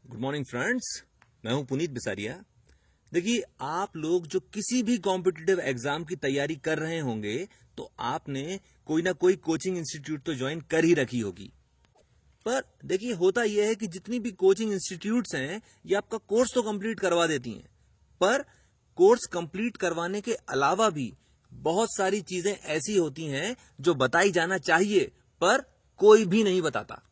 Good morning friends. मैं हूं पुनीत बिसारिया। देखिए, आप लोग जो किसी भी कॉम्पिटिटिव एग्जाम की तैयारी कर रहे होंगे तो आपने कोई ना कोई कोचिंग इंस्टीट्यूट तो ज्वाइन कर ही रखी होगी। पर देखिए, होता यह है कि जितनी भी कोचिंग इंस्टीट्यूट्स हैं ये आपका कोर्स तो कंप्लीट करवा देती हैं, पर कोर्स कंप्लीट करवाने के अलावा भी बहुत सारी चीजें ऐसी होती हैं जो बताई जाना चाहिए पर कोई भी नहीं बताता।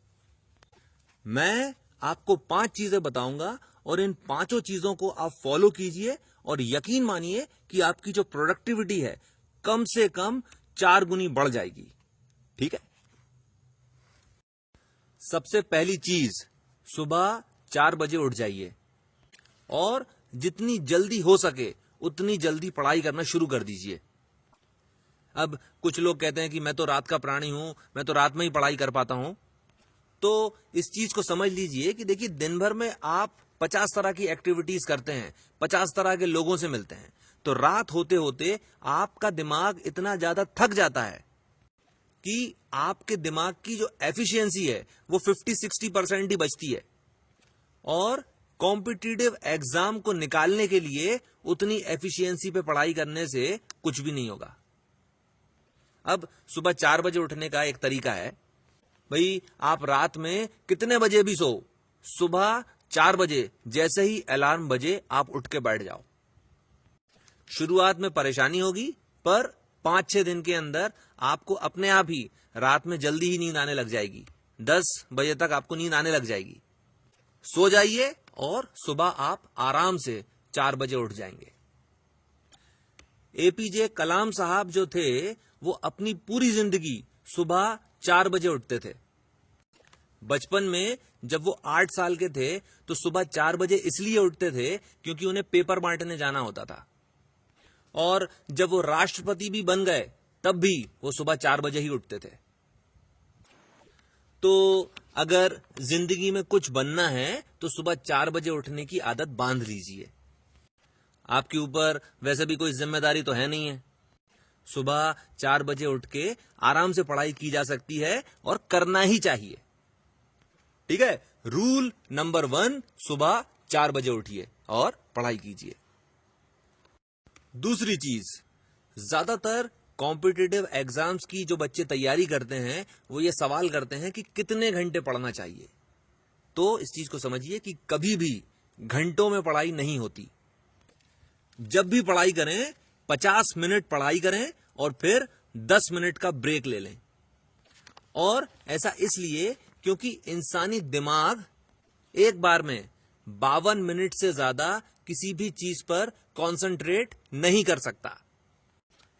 मैं आपको 5 चीजें बताऊंगा और इन 5 चीजों को आप फॉलो कीजिए और यकीन मानिए कि आपकी जो प्रोडक्टिविटी है कम से कम 4 गुनी बढ़ जाएगी। ठीक है। सबसे पहली चीज, सुबह 4 बजे उठ जाइए और जितनी जल्दी हो सके उतनी जल्दी पढ़ाई करना शुरू कर दीजिए। अब कुछ लोग कहते हैं कि मैं तो रात का प्राणी हूं, मैं तो रात में ही पढ़ाई कर पाता हूं। तो इस चीज को समझ लीजिए कि देखिए, दिन भर में आप 50 तरह की एक्टिविटीज करते हैं, 50 तरह के लोगों से मिलते हैं, तो रात होते होते आपका दिमाग इतना ज्यादा थक जाता है कि आपके दिमाग की जो एफिशिएंसी है वो 50-60% ही बचती है और कॉम्पिटिटिव एग्जाम को निकालने के लिए उतनी एफिशिएंसी पे पढ़ाई करने से कुछ भी नहीं होगा। अब सुबह 4 बजे उठने का एक तरीका है, भाई आप रात में कितने बजे भी सो, सुबह 4 बजे जैसे ही अलार्म बजे आप उठ के बैठ जाओ। शुरुआत में परेशानी होगी पर 5-6 दिन के अंदर आपको अपने आप ही रात में जल्दी ही नींद आने लग जाएगी। 10 बजे तक आपको नींद आने लग जाएगी। सो जाइए और सुबह आप आराम से 4 बजे उठ जाएंगे। एपीजे कलाम साहब जो थे वो अपनी पूरी जिंदगी सुबह 4 बजे उठते थे। बचपन में जब वो 8 साल के थे तो सुबह 4 बजे इसलिए उठते थे क्योंकि उन्हें पेपर बांटने जाना होता था, और जब वो राष्ट्रपति भी बन गए तब भी वो सुबह 4 बजे ही उठते थे। तो अगर जिंदगी में कुछ बनना है तो सुबह 4 बजे उठने की आदत बांध लीजिए। आपके ऊपर वैसे भी कोई जिम्मेदारी तो है नहीं है। सुबह 4 बजे उठ के आराम से पढ़ाई की जा सकती है और करना ही चाहिए। ठीक है। रूल नंबर 1, सुबह 4 बजे उठिए और पढ़ाई कीजिए। दूसरी चीज, ज्यादातर कॉम्पिटिटिव एग्जाम्स की जो बच्चे तैयारी करते हैं वो ये सवाल करते हैं कि कितने घंटे पढ़ना चाहिए। तो इस चीज को समझिए कि कभी भी घंटों में पढ़ाई नहीं होती। जब भी पढ़ाई करें 50 मिनट पढ़ाई करें और फिर 10 मिनट का ब्रेक ले लें। और ऐसा इसलिए क्योंकि इंसानी दिमाग एक बार में 52 मिनट से ज्यादा किसी भी चीज पर कंसंट्रेट नहीं कर सकता।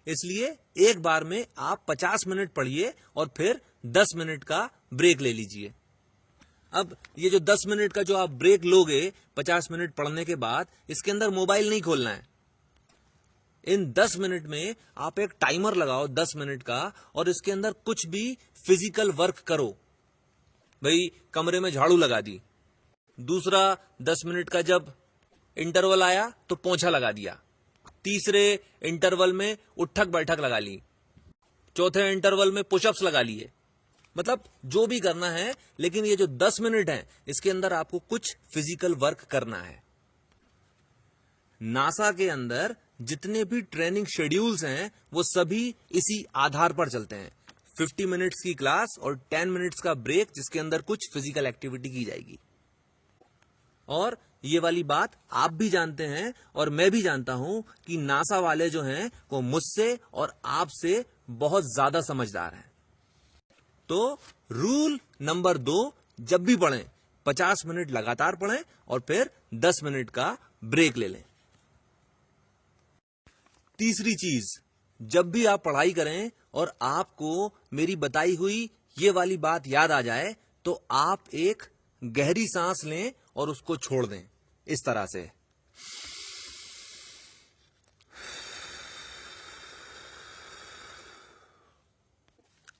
इसलिए एक बार में आप 50 मिनट पढ़िए और फिर 10 मिनट का ब्रेक ले लीजिए। अब ये जो 10 मिनट का जो आप ब्रेक लोगे 50 मिनट पढ़ने के बाद, इसके अंदर मोबाइल नहीं खोलना है। इन 10 मिनट में आप एक टाइमर लगाओ 10 मिनट का और इसके अंदर कुछ भी फिजिकल वर्क करो। भाई कमरे में झाड़ू लगा दी, दूसरा 10 मिनट का जब इंटरवल आया तो पोंछा लगा दिया, तीसरे इंटरवल में उठक बैठक लगा ली, चौथे इंटरवल में पुशअप्स लगा लिए। मतलब जो भी करना है, लेकिन ये जो 10 मिनट है इसके अंदर आपको कुछ फिजिकल वर्क करना है। नासा के अंदर जितने भी ट्रेनिंग शेड्यूल्स हैं वो सभी इसी आधार पर चलते हैं। 50 मिनट्स की क्लास और 10 मिनट्स का ब्रेक जिसके अंदर कुछ फिजिकल एक्टिविटी की जाएगी। और ये वाली बात आप भी जानते हैं और मैं भी जानता हूं कि नासा वाले जो हैं वो मुझसे और आपसे बहुत ज्यादा समझदार हैं। तो रूल नंबर 2, जब भी पढ़ें 50 मिनट लगातार पढ़ें और फिर 10 मिनट का ब्रेक ले लें। तीसरी चीज, जब भी आप पढ़ाई करें और आपको मेरी बताई हुई ये वाली बात याद आ जाए तो आप एक गहरी सांस लें और उसको छोड़ दें इस तरह से।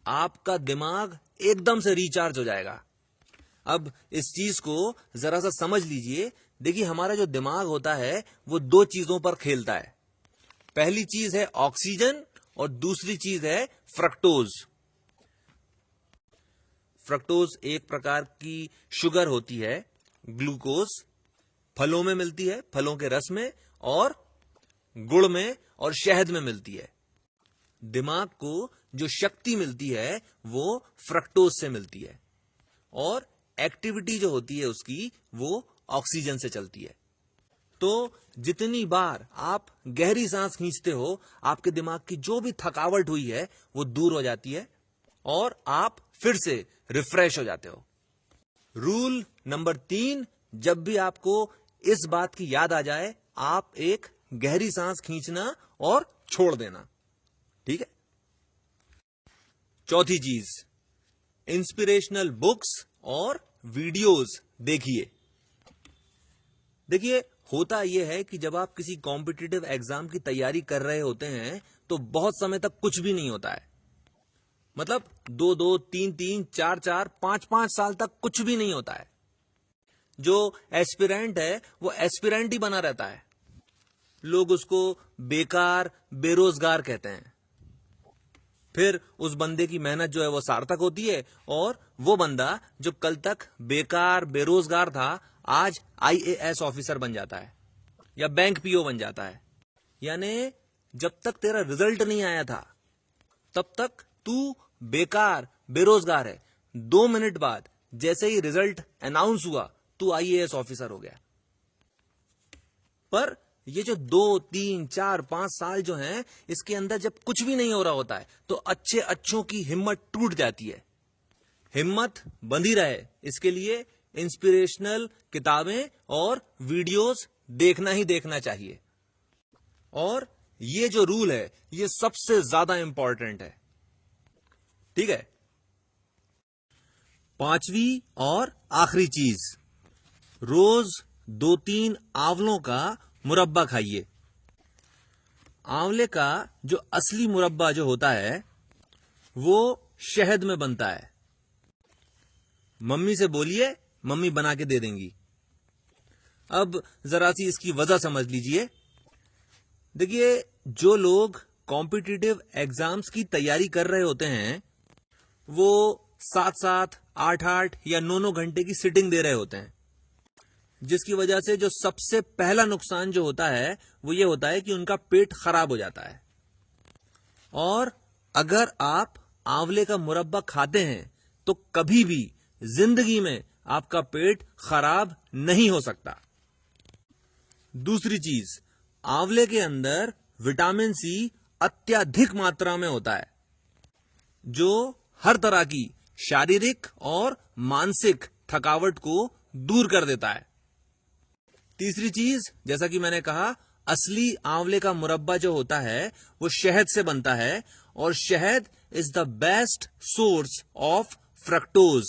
आपका दिमाग एकदम से रिचार्ज हो जाएगा। अब इस चीज को जरा सा समझ लीजिए। देखिए, हमारा जो दिमाग होता है वो 2 चीजों पर खेलता है। पहली चीज है ऑक्सीजन और दूसरी चीज है फ्रक्टोज। फ्रक्टोज एक प्रकार की शुगर होती है, ग्लूकोज फलों में मिलती है, फलों के रस में, और गुड़ में और शहद में मिलती है। दिमाग को जो शक्ति मिलती है वो फ्रक्टोज से मिलती है, और एक्टिविटी जो होती है उसकी वो ऑक्सीजन से चलती है। तो जितनी बार आप गहरी सांस खींचते हो, आपके दिमाग की जो भी थकावट हुई है वो दूर हो जाती है और आप फिर से रिफ्रेश हो जाते हो। रूल नंबर 3, जब भी आपको इस बात की याद आ जाए, आप एक गहरी सांस खींचना और छोड़ देना। ठीक है। चौथी चीज, इंस्पिरेशनल बुक्स और वीडियोस देखिए। देखिए, होता यह है कि जब आप किसी कॉम्पिटिटिव एग्जाम की तैयारी कर रहे होते हैं तो बहुत समय तक कुछ भी नहीं होता है। मतलब 2-2, 3-3, 4-4, 5-5 साल तक कुछ भी नहीं होता है। जो एस्पिरेंट है वो एस्पिरेंट ही बना रहता है। लोग उसको बेकार, बेरोजगार कहते हैं। फिर उस बंदे की मेहनत जो है वो सार्थक होती है, और वो बंदा जो कल तक बेकार, बेरोजगार था, आज IAS ऑफिसर बन जाता है या बैंक PO बन जाता है। यानी जब तक तेरा रिजल्ट नहीं आया था तब तक तू बेकार, बेरोजगार है। 2 मिनट बाद जैसे ही रिजल्ट अनाउंस हुआ, तू IAS ऑफिसर हो गया। पर ये जो 2, 3, 4, 5 साल जो हैं, इसके अंदर जब कुछ भी नहीं हो रहा होता है तो अच्छों की हिम्मत टूट जाती है। हिम्मत बंधी रहे, इसके लिए इंस्पिरेशनल किताबें और वीडियोस देखना ही देखना चाहिए। और ये जो रूल है ये सबसे ज्यादा इंपॉर्टेंट है। ठीक है। 5वीं और आखिरी चीज, रोज 2-3 आंवलों का मुरब्बा खाइए। आंवले का जो असली मुरब्बा जो होता है वो शहद में बनता है। मम्मी से बोलिए, मम्मी बना के दे देंगी। अब जरा सी इसकी वजह समझ लीजिए। देखिए, जो लोग कॉम्पिटिटिव एग्जाम्स की तैयारी कर रहे होते हैं वो 7-7, 8-8 या 9-9 घंटे की सिटिंग दे रहे होते हैं, जिसकी वजह से जो सबसे पहला नुकसान जो होता है वो ये होता है कि उनका पेट खराब हो जाता है। और अगर आप आंवले का मुरब्बा खाते हैं तो कभी भी जिंदगी में आपका पेट खराब नहीं हो सकता। दूसरी चीज, आंवले के अंदर विटामिन C अत्यधिक मात्रा में होता है, जो हर तरह की शारीरिक और मानसिक थकावट को दूर कर देता है। तीसरी चीज, जैसा कि मैंने कहा, असली आंवले का मुरब्बा जो होता है वो शहद से बनता है, और शहद is the best source of fructose.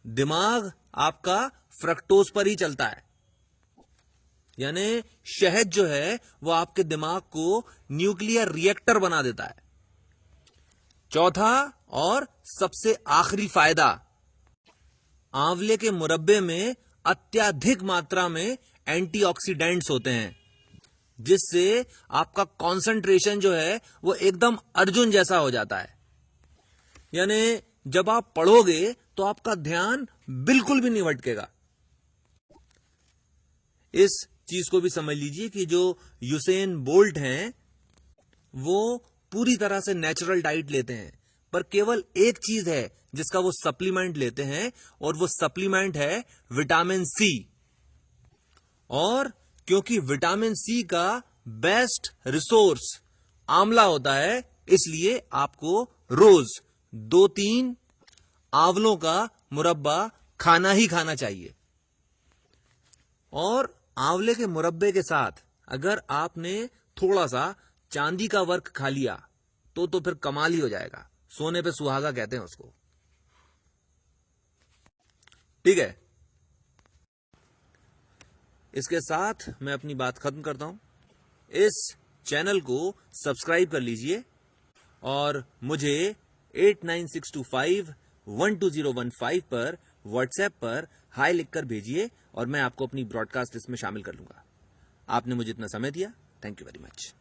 दिमाग आपका फ्रक्टोज पर ही चलता है। यानी शहद जो है वो आपके दिमाग को न्यूक्लियर रिएक्टर बना देता है। चौथा और सबसे आखिरी फायदा, आंवले के मुरब्बे में अत्यधिक मात्रा में एंटीऑक्सीडेंट्स होते हैं, जिससे आपका कंसंट्रेशन जो है वो एकदम अर्जुन जैसा हो जाता है। यानी जब आप पढ़ोगे तो आपका ध्यान बिल्कुल भी नहीं भटकेगा। इस चीज को भी समझ लीजिए कि जो यूसेन बोल्ट हैं वो पूरी तरह से नेचुरल डाइट लेते हैं, पर केवल एक चीज है जिसका वो सप्लीमेंट लेते हैं, और वो सप्लीमेंट है विटामिन C। और क्योंकि विटामिन C का बेस्ट रिसोर्स आंवला होता है, इसलिए आपको रोज 2-3 आंवलों का मुरब्बा खाना ही खाना चाहिए। और आंवले के मुरब्बे के साथ अगर आपने थोड़ा सा चांदी का वर्क खा लिया तो फिर कमाल ही हो जाएगा। सोने पे सुहागा कहते हैं उसको। ठीक है। इसके साथ मैं अपनी बात खत्म करता हूं। इस चैनल को सब्सक्राइब कर लीजिए और मुझे 8962512015 पर व्हाट्सएप पर हाई लिखकर भेजिए और मैं आपको अपनी ब्रॉडकास्ट लिस्ट में शामिल कर लूंगा। आपने मुझे इतना समय दिया, थैंक यू वेरी मच।